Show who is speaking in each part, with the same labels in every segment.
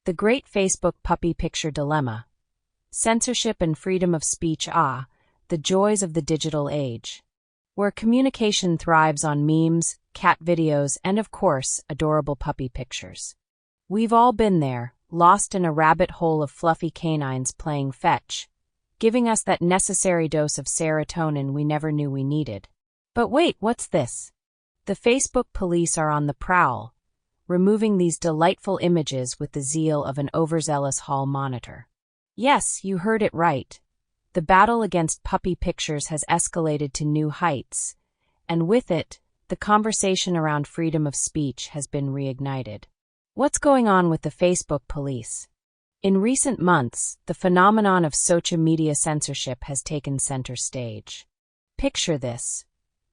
Speaker 1: The Great Facebook Puppy Picture Dilemma. Censorship and freedom of speech. The joys of the digital age. Where communication thrives on memes, cat videos, and of course, adorable puppy pictures. We've all been there, lost in a rabbit hole of fluffy canines playing fetch, giving us that necessary dose of serotonin we never knew we needed. But wait, what's this? The Facebook police are on the prowl, removing these delightful images with the zeal of an overzealous hall monitor. Yes, you heard it right. The battle against puppy pictures has escalated to new heights, and with it, the conversation around freedom of speech has been reignited. What's going on with the Facebook police? In recent months, the phenomenon of social media censorship has taken center stage. Picture this.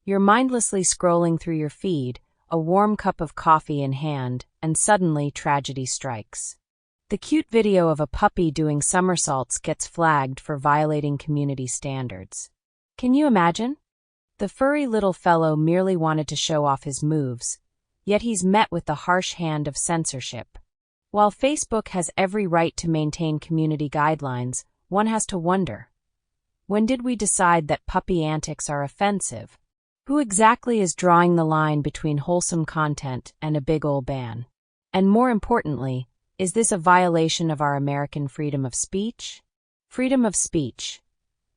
Speaker 1: You're mindlessly scrolling through your feed, a warm cup of coffee in hand, and suddenly tragedy strikes. The cute video of a puppy doing somersaults gets flagged for violating community standards. Can you imagine? The furry little fellow merely wanted to show off his moves, yet he's met with the harsh hand of censorship. While Facebook has every right to maintain community guidelines, one has to wonder, when did we decide that puppy antics are offensive? Who exactly is drawing the line between wholesome content and a big ol' ban? And more importantly, is this a violation of our American freedom of speech? Freedom of speech.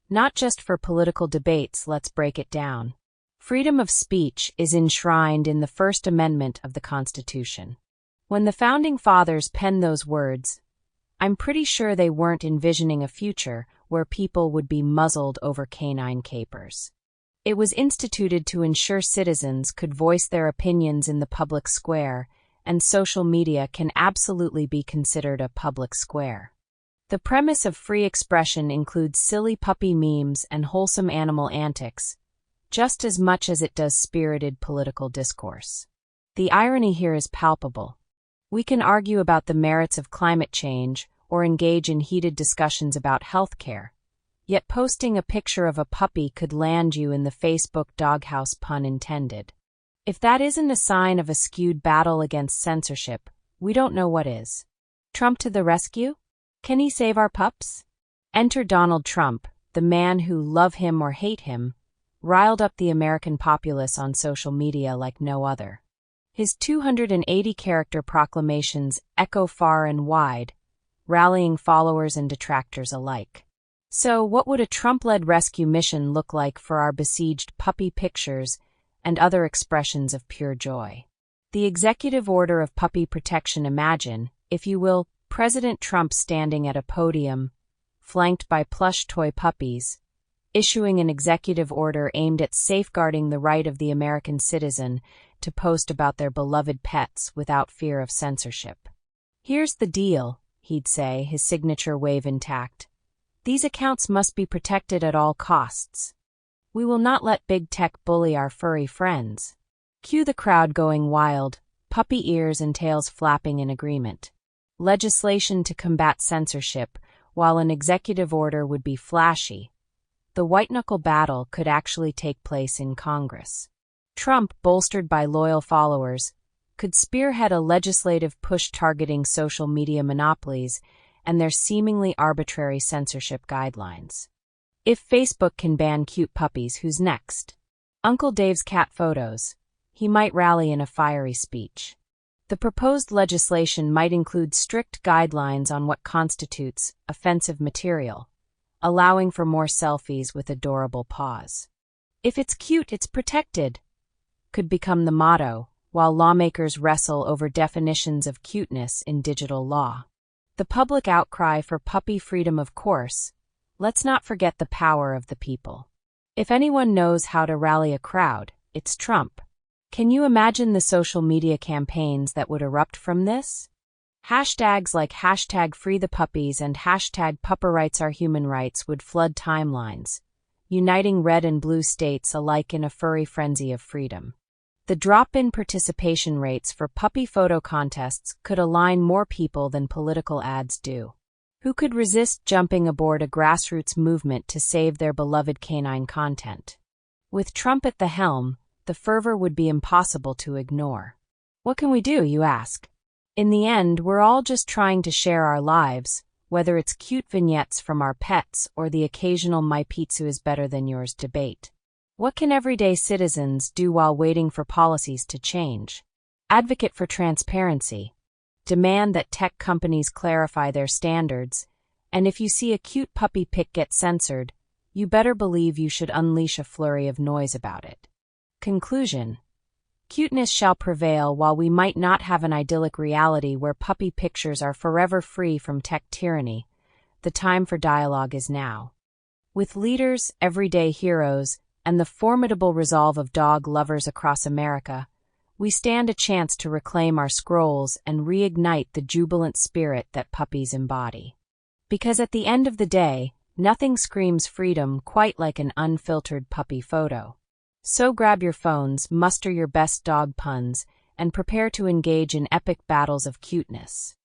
Speaker 1: Not just for political debates, let's break it down. Freedom of speech is enshrined in the First Amendment of the Constitution. When the Founding Fathers penned those words, I'm pretty sure they weren't envisioning a future where people would be muzzled over canine capers. It was instituted to ensure citizens could voice their opinions in the public square, and social media can absolutely be considered a public square. The premise of free expression includes silly puppy memes and wholesome animal antics, just as much as it does spirited political discourse. The irony here is palpable. We can argue about the merits of climate change or engage in heated discussions about healthcare, yet posting a picture of a puppy could land you in the Facebook doghouse, pun intended. If that isn't a sign of a skewed battle against censorship, we don't know what is. Trump to the rescue? Can he save our pups? Enter Donald Trump, the man who, love him or hate him, riled up the American populace on social media like no other. His 280-character proclamations echo far and wide, rallying followers and detractors alike. So, what would a Trump-led rescue mission look like for our besieged puppy pictures and other expressions of pure joy? The executive order of puppy protection. Imagine, if you will, President Trump standing at a podium, flanked by plush toy puppies, issuing an executive order aimed at safeguarding the right of the American citizen to post about their beloved pets without fear of censorship. Here's the deal, he'd say, his signature wave intact. These accounts must be protected at all costs. We will not let big tech bully our furry friends. Cue the crowd going wild, puppy ears and tails flapping in agreement. Legislation to combat censorship, while an executive order would be flashy. The white-knuckle battle could actually take place in Congress. Trump, bolstered by loyal followers, could spearhead a legislative push targeting social media monopolies and their seemingly arbitrary censorship guidelines. If Facebook can ban cute puppies, who's next? Uncle Dave's cat photos. He might rally in a fiery speech. The proposed legislation might include strict guidelines on what constitutes offensive material, allowing for more selfies with adorable paws. If it's cute, it's protected, could become the motto, while lawmakers wrestle over definitions of cuteness in digital law. The public outcry for puppy freedom, of course. Let's not forget the power of the people. If anyone knows how to rally a crowd, it's Trump. Can you imagine the social media campaigns that would erupt from this? Hashtags like #FreeThePuppies and #PupperRightsAreHumanRights would flood timelines, uniting red and blue states alike in a furry frenzy of freedom. The drop-in participation rates for puppy photo contests could align more people than political ads do. Who could resist jumping aboard a grassroots movement to save their beloved canine content? With Trump at the helm, the fervor would be impossible to ignore. What can we do, you ask? In the end, we're all just trying to share our lives, whether it's cute vignettes from our pets or the occasional "my pizza is better than yours" debate. What can everyday citizens do while waiting for policies to change? Advocate for transparency. Demand that tech companies clarify their standards, and if you see a cute puppy pic get censored, you better believe you should unleash a flurry of noise about it. Conclusion. Cuteness shall prevail while we might not have an idyllic reality where puppy pictures are forever free from tech tyranny. The time for dialogue is now. With leaders, everyday heroes, and the formidable resolve of dog lovers across America, we stand a chance to reclaim our scrolls and reignite the jubilant spirit that puppies embody. Because at the end of the day, nothing screams freedom quite like an unfiltered puppy photo. So grab your phones, muster your best dog puns, and prepare to engage in epic battles of cuteness.